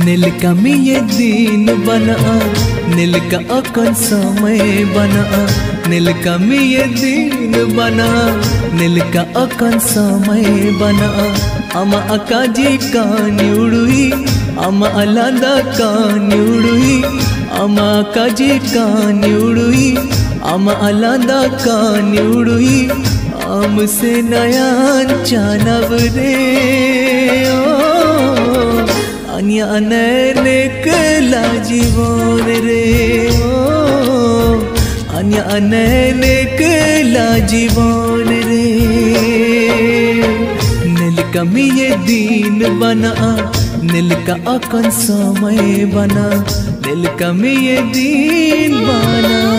नील का ये दिन बना, नील का अकन समय बना, नील का ये दिन बना, नील का अकन समय बना। अमा अकाजी कान्युड़ुई, अमा अलादा कान्युड़ुई, अमा अकाजी कान्युड़ुई, अमा अलादा कान्युड़ुई। आम से नयान चानव रे अन्य अनेक ला जीवन रे अन्य अनेक ला जीवन रे। नील का ये दिन बना, नील का अकन समय बना, नील का ये दिन बना।